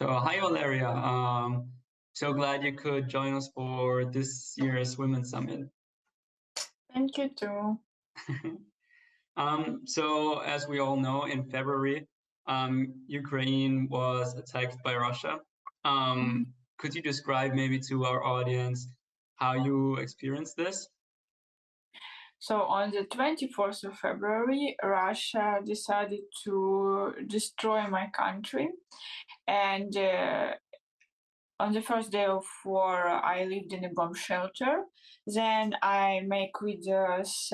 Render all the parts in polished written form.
So, hi Valeria. So glad you could join us for this year's Women's Summit. Thank you too. So, as we all know, in February, Ukraine was attacked by Russia. Could you describe maybe to our audience how you experienced this? So on the 24th of February, Russia decided to destroy my country. And on the first day of war, I lived in a bomb shelter. Then I make videos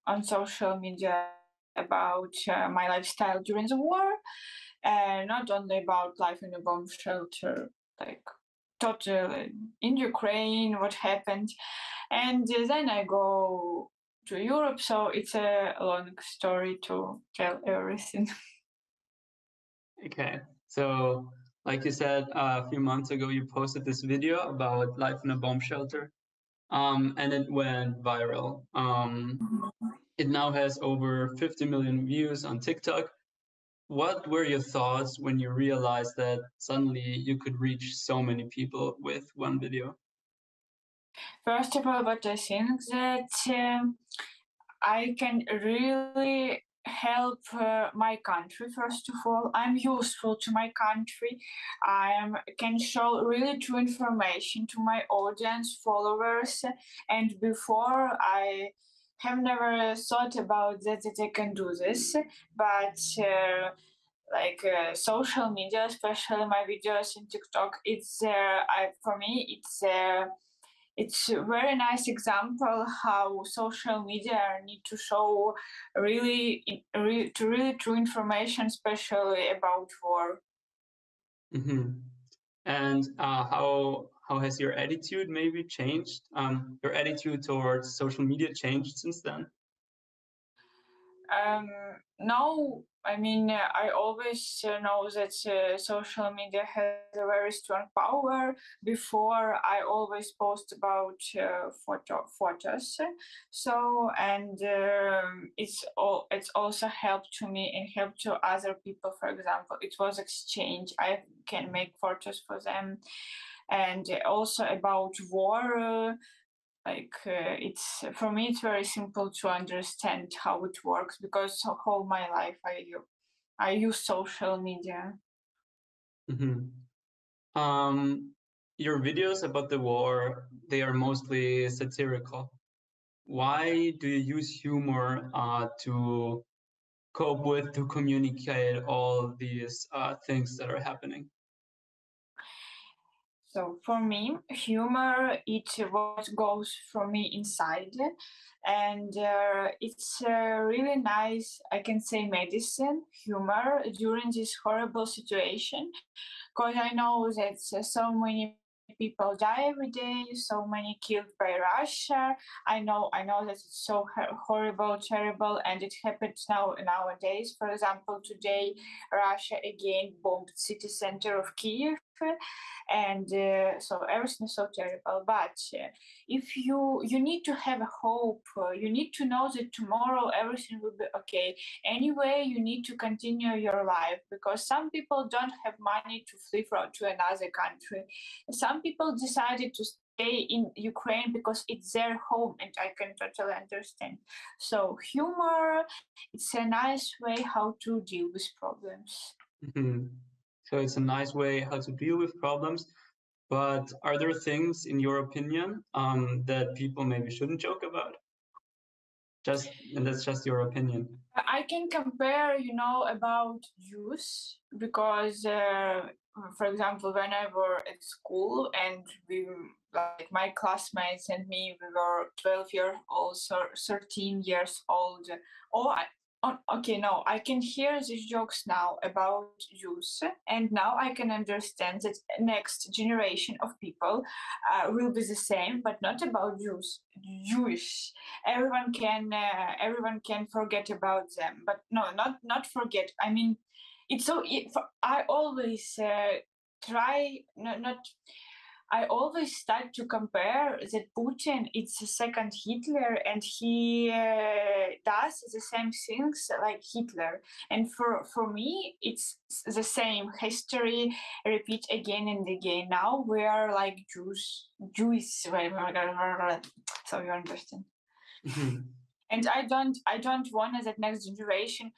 on social media about my lifestyle during the war, and not only about life in a bomb shelter, like totally in Ukraine, what happened. And then I go to Europe, so it's a long story to tell everything. Okay, so like you said, a few months ago, you posted this video about life in a bomb shelter, and it went viral. It now has over 50 million views on TikTok. What were your thoughts when you realized that suddenly you could reach so many people with one video? First of all, but I think that I can really help my country. First of all, I'm useful to my country. Can show really true information to my audience, followers, and before I have never thought about that I can do this, but. Social media, especially my videos in TikTok, for me it's a very nice example how social media need to show really true information, especially about war. Mm-hmm. And how has your attitude maybe changed? Your attitude towards social media changed since then? No, I mean, I always know that social media has a very strong power. Before, I always post about photos. So, and it's also helped to me and helped to other people. For example, it was exchange. I can make photos for them, and also about war. It's for me it's very simple to understand how it works because all my life I use social media. Mm-hmm. Your videos about the war, they are mostly satirical. Why do you use humor to cope with, to communicate all these things that are happening? So for me, humor it's what goes from me inside, and it's really nice. I can say medicine, humor during this horrible situation, because I know that so many people die every day, so many killed by Russia. I know that it's so horrible, terrible, and it happens nowadays. For example, today Russia again bombed city center of Kiev, and so everything is so terrible. But if you need to have a hope, you need to know that tomorrow everything will be okay. Anyway, you need to continue your life because some people don't have money to flee to another country. Some people decided to stay in Ukraine because it's their home, and I can totally understand. So humor, it's a nice way how to deal with problems. Mm-hmm. So it's a nice way how to deal with problems. But are there things, in your opinion, that people maybe shouldn't joke about? And that's just your opinion. I can compare, about Jews because, for example, when I were at school and like my classmates and me, we were 12 years old, so 13 years old. Oh, okay, no, I can hear these jokes now about Jews, and now I can understand that next generation of people will be the same, but not about Jewish. Everyone can forget about them, but no, not forget. I mean, it's so I always try not I always start to compare that Putin is the second Hitler, and he does the same things like Hitler. And for me, it's the same history repeat again and again. Now we are like Jews. So you understand. And I don't want that next generation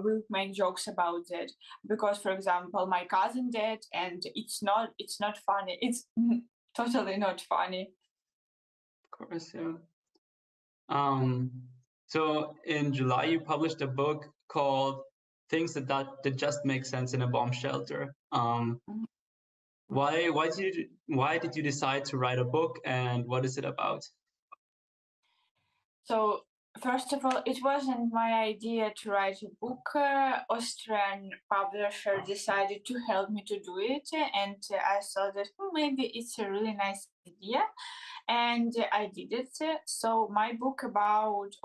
will make jokes about that, because, for example, my cousin did, and it's not funny. It's totally not funny. Of course, yeah. So in July, you published a book called "Things that Just Make Sense in a Bomb Shelter." Why did you decide to write a book, and what is it about? So first of all, it wasn't my idea to write a book. Austrian publisher decided to help me to do it, and I thought that maybe it's a really nice idea, and I did it. So my book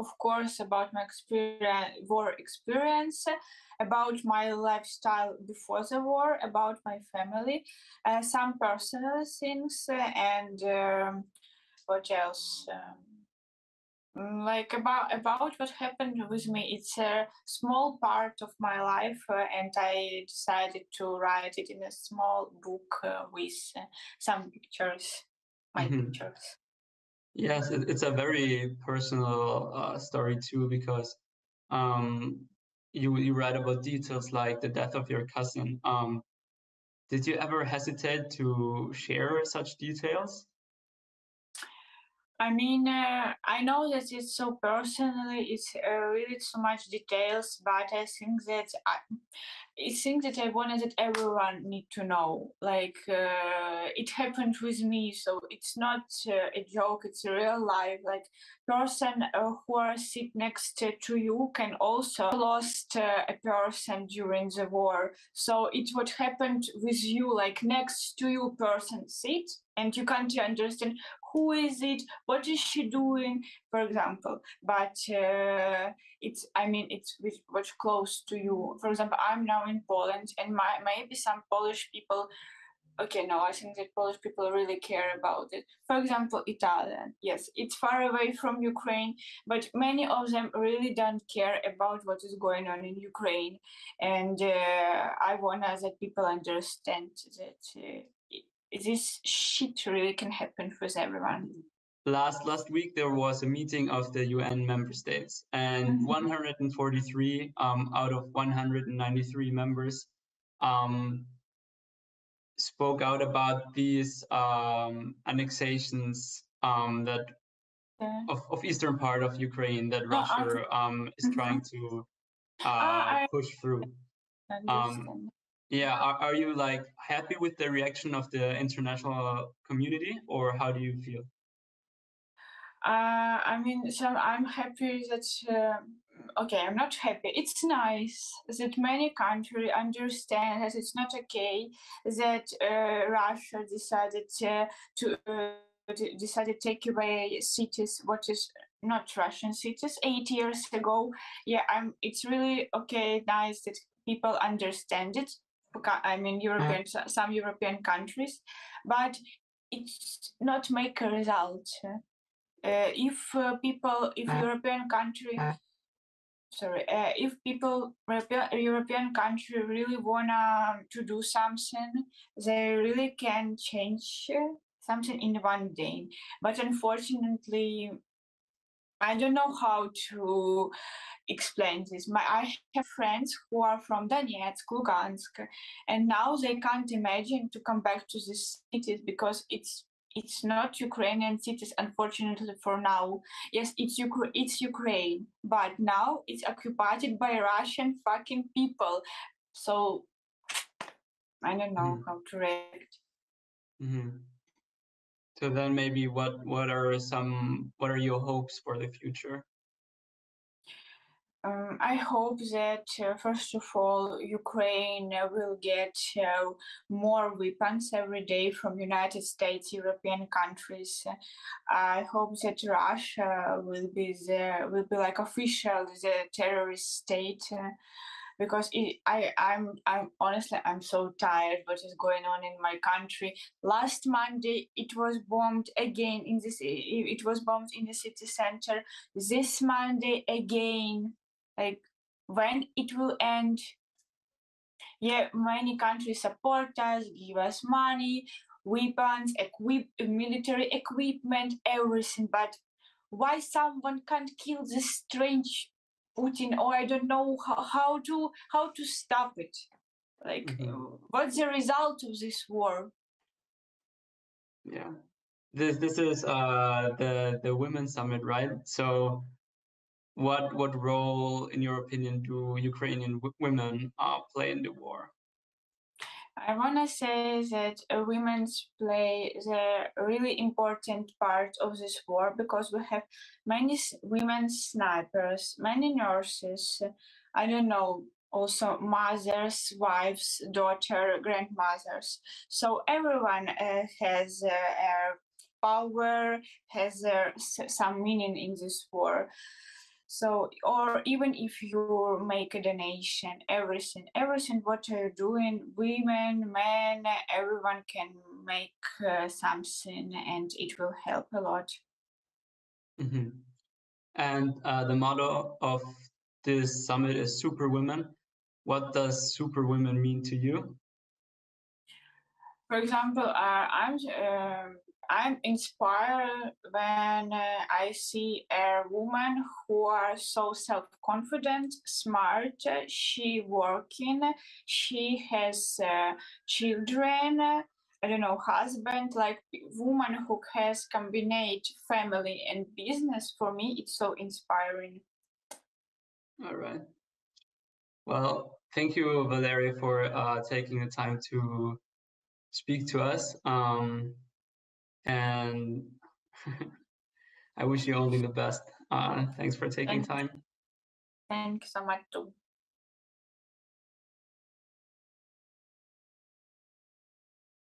of course, about my war experience, about my lifestyle before the war, about my family, some personal things, and what else? Like about what happened with me. It's a small part of my life, and I decided to write it in a small book with some pictures, my pictures. Yes, it's a very personal story too, because you write about details like the death of your cousin. Did you ever hesitate to share such details? I mean, I know that it's so personally, it's really so much details, but I think that I wanted that everyone need to know. Like it happened with me, so it's not a joke. It's a real life. Like person who are sit next to you can also lost a person during the war. So it's what happened with you. Like next to you, person sit, and you can't understand who is it, what is she doing, for example. But it's much close to you. For example, I'm now in Poland, and maybe some Polish people. Okay, no, I think that Polish people really care about it. For example, Italian. Yes, it's far away from Ukraine, but many of them really don't care about what is going on in Ukraine. And I want that people understand that this shit really can happen with everyone. Last week there was a meeting of the UN member states, and 143 out of 193 members spoke out about these annexations that of eastern part of Ukraine that Russia is trying to push through. Yeah, are you like happy with the reaction of the international community, or how do you feel? I mean, so I'm happy that. Okay, I'm not happy. It's nice that many countries understand that it's not okay that Russia decided to take away cities. What is not Russian cities 8 years ago? Yeah, It's really okay, nice that people understand it. I mean, some European countries, but it's not make a result. If European country, if European country really wanna to do something, they really can change something in one day. But unfortunately, I don't know how to explain this. I have friends who are from Donetsk, Lugansk, and now they can't imagine to come back to these cities because it's not Ukrainian cities, unfortunately, for now. Yes, it's Ukraine, but now it's occupied by Russian fucking people. So I don't know how to react. So then maybe what are your hopes for the future? I hope that first of all, Ukraine will get more weapons every day from United States, European countries. I hope that Russia will be like official the terrorist state. because I'm honestly I'm so tired what is going on in my country. Last Monday it was bombed again in this. It was bombed in the city center. This Monday again. Like, when it will end? Yeah, many countries support us, give us money, weapons, military equipment, everything. But why someone can't kill this strange Putin? Or I don't know how to stop it. Like, what's the result of this war? Yeah, this is the Women's Summit, right? So, what role, in your opinion, do Ukrainian women play in the war? I want to say that women play the really important part of this war, because we have many women snipers, many nurses, I don't know, also mothers, wives, daughter, grandmothers. So everyone has power, has some meaning in this war. So, or even if you make a donation, everything what you're doing, women, men, everyone can make something, and it will help a lot. And the motto of this summit is Superwoman. What does Superwoman mean to you? For example, I'm inspired when I see a woman who are so self-confident, smart. She working, she has children. I don't know, husband, like woman who has combined family and business. For me, it's so inspiring. All right. Well, thank you, Valeria, for taking the time to speak to us. And I wish you only the best. Thanks for taking time. Thank you so much too.